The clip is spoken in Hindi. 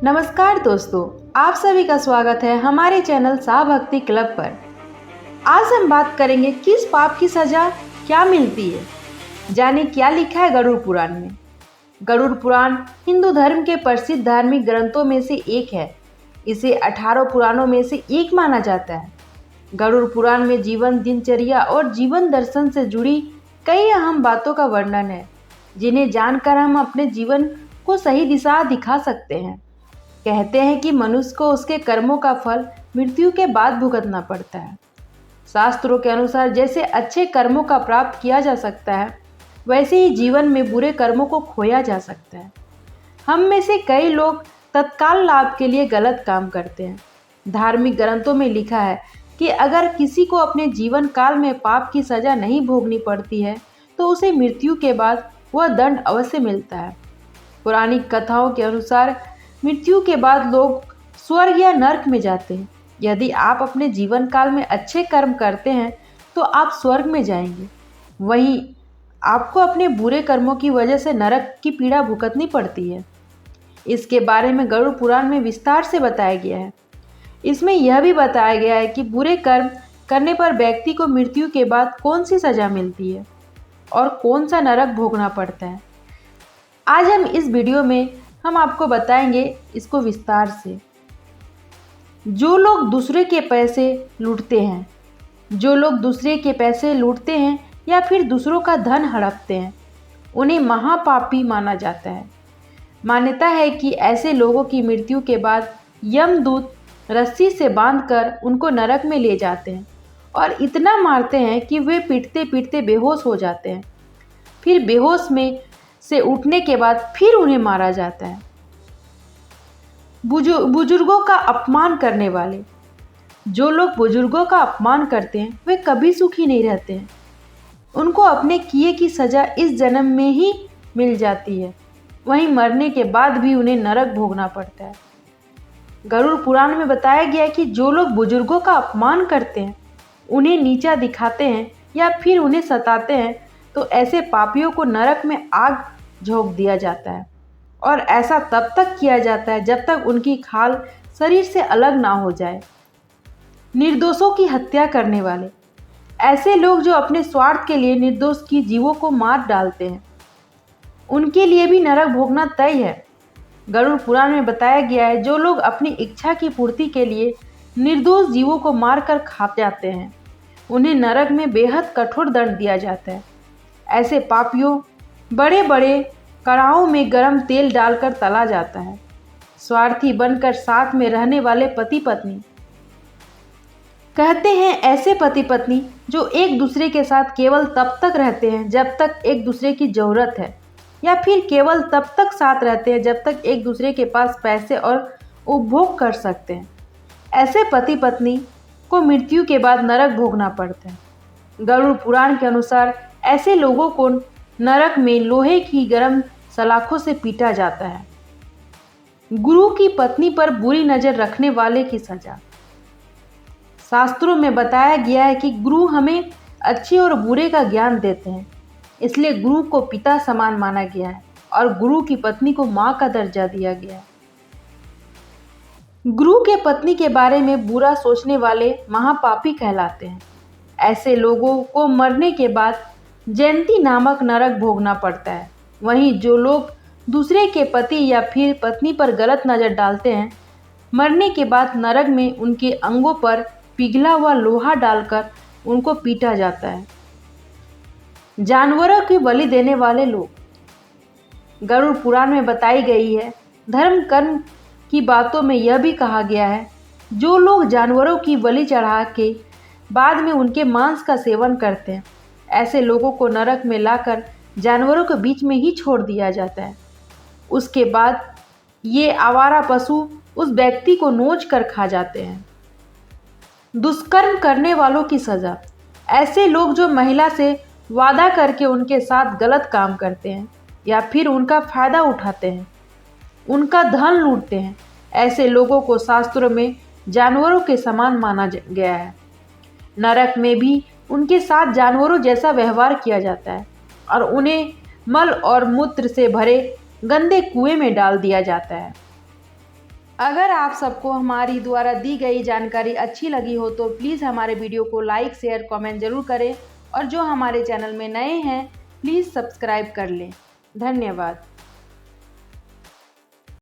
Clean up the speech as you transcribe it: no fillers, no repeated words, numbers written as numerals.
नमस्कार दोस्तों, आप सभी का स्वागत है हमारे चैनल साह भक्ति क्लब पर। आज हम बात करेंगे किस पाप की सजा क्या मिलती है। जाने क्या लिखा है गरुड़ पुराण में। गरुड़ पुराण हिंदू धर्म के प्रसिद्ध धार्मिक ग्रंथों में से एक है। इसे 18 पुराणों में से एक माना जाता है। गरुड़ पुराण में जीवन, दिनचर्या और जीवन दर्शन से जुड़ी कई अहम बातों का वर्णन है, जिन्हें जानकर हम अपने जीवन को सही दिशा दिखा सकते हैं। कहते हैं कि मनुष्य को उसके कर्मों का फल मृत्यु के बाद भुगतना पड़ता है। शास्त्रों के अनुसार जैसे अच्छे कर्मों का प्राप्त किया जा सकता है, वैसे ही जीवन में बुरे कर्मों को खोया जा सकता है। हम में से कई लोग तत्काल लाभ के लिए गलत काम करते हैं। धार्मिक ग्रंथों में लिखा है कि अगर किसी को अपने जीवन काल में पाप की सजा नहीं भोगनी पड़ती है, तो उसे मृत्यु के बाद वह दंड अवश्य मिलता है। पौराणिक कथाओं के अनुसार मृत्यु के बाद लोग स्वर्ग या नरक में जाते हैं। यदि आप अपने जीवन काल में अच्छे कर्म करते हैं तो आप स्वर्ग में जाएंगे। वहीं आपको अपने बुरे कर्मों की वजह से नरक की पीड़ा भुगतनी पड़ती है। इसके बारे में गरुड़ पुराण में विस्तार से बताया गया है। इसमें यह भी बताया गया है कि बुरे कर्म करने पर व्यक्ति को मृत्यु के बाद कौन सी सजा मिलती है और कौन सा नरक भोगना पड़ता है। आज हम इस वीडियो में हम आपको बताएंगे इसको विस्तार से। जो लोग दूसरे के पैसे लूटते हैं या फिर दूसरों का धन हड़पते हैं, उन्हें महापापी माना जाता है। मान्यता है कि ऐसे लोगों की मृत्यु के बाद यमदूत रस्सी से बांधकर उनको नरक में ले जाते हैं और इतना मारते हैं कि वे पीटते पीटते बेहोश हो जाते हैं। फिर बेहोश में से उठने के बाद फिर उन्हें मारा जाता है। बुजुर्गों का अपमान करने वाले। जो लोग बुजुर्गों का अपमान करते हैं वे कभी सुखी नहीं रहते हैं। उनको अपने किए की सजा इस जन्म में ही मिल जाती है, वहीं मरने के बाद भी उन्हें नरक भोगना पड़ता है। गरुड़ पुराण में बताया गया है कि जो लोग बुजुर्गों का अपमान करते हैं, उन्हें नीचा दिखाते हैं या फिर उन्हें सताते हैं, तो ऐसे पापियों को नरक में आग झोंक दिया जाता है। और ऐसा तब तक किया जाता है जब तक उनकी खाल शरीर से अलग ना हो जाए। निर्दोषों की हत्या करने वाले। ऐसे लोग जो अपने स्वार्थ के लिए निर्दोष की जीवों को मार डालते हैं, उनके लिए भी नरक भोगना तय है। गरुड़ पुराण में बताया गया है जो लोग अपनी इच्छा की पूर्ति के लिए निर्दोष जीवों को मार कर खा जाते हैं, उन्हें नरक में बेहद कठोर दंड दिया जाता है। ऐसे पापियों बड़े बड़े कड़ाहों में गर्म तेल डालकर तला जाता है। स्वार्थी बनकर साथ में रहने वाले पति पत्नी। कहते हैं ऐसे पति पत्नी जो एक दूसरे के साथ केवल तब तक रहते हैं जब तक एक दूसरे की ज़रूरत है, या फिर केवल तब तक साथ रहते हैं जब तक एक दूसरे के पास पैसे और उपभोग कर सकते हैं। ऐसे पति पत्नी को मृत्यु के बाद नरक भोगना पड़ता है। गरुड़ पुराण के अनुसार ऐसे लोगों को नरक में लोहे की गर्म सलाखों से पीटा जाता है। गुरु की पत्नी पर बुरी नज़र रखने वाले की सजा। शास्त्रों में बताया गया है कि गुरु हमें अच्छे और बुरे का ज्ञान देते हैं, इसलिए गुरु को पिता समान माना गया है और गुरु की पत्नी को माँ का दर्जा दिया गया है। गुरु के पत्नी के बारे में बुरा सोचने वाले महापापी कहलाते हैं। ऐसे लोगों को मरने के बाद जयंती नामक नरक भोगना पड़ता है। वहीं जो लोग दूसरे के पति या फिर पत्नी पर गलत नज़र डालते हैं, मरने के बाद नरक में उनके अंगों पर पिघला हुआ लोहा डालकर उनको पीटा जाता है। जानवरों की बलि देने वाले लोग। गरुड़ पुराण में बताई गई है धर्म कर्म की बातों में यह भी कहा गया है जो लोग जानवरों की बलि चढ़ा के बाद में उनके मांस का सेवन करते हैं, ऐसे लोगों को नरक में लाकर जानवरों के बीच में ही छोड़ दिया जाता है। उसके बाद ये आवारा पशु उस व्यक्ति को नोच कर खा जाते हैं। दुष्कर्म करने वालों की सजा। ऐसे लोग जो महिला से वादा करके उनके साथ गलत काम करते हैं या फिर उनका फायदा उठाते हैं, उनका धन लूटते हैं, ऐसे लोगों को शास्त्रों में जानवरों के समान माना गया है। नरक में भी उनके साथ जानवरों जैसा व्यवहार किया जाता है और उन्हें मल और मूत्र से भरे गंदे कुएं में डाल दिया जाता है। अगर आप सबको हमारी द्वारा दी गई जानकारी अच्छी लगी हो तो प्लीज़ हमारे वीडियो को लाइक शेयर कमेंट ज़रूर करें और जो हमारे चैनल में नए हैं प्लीज़ सब्सक्राइब कर लें। धन्यवाद।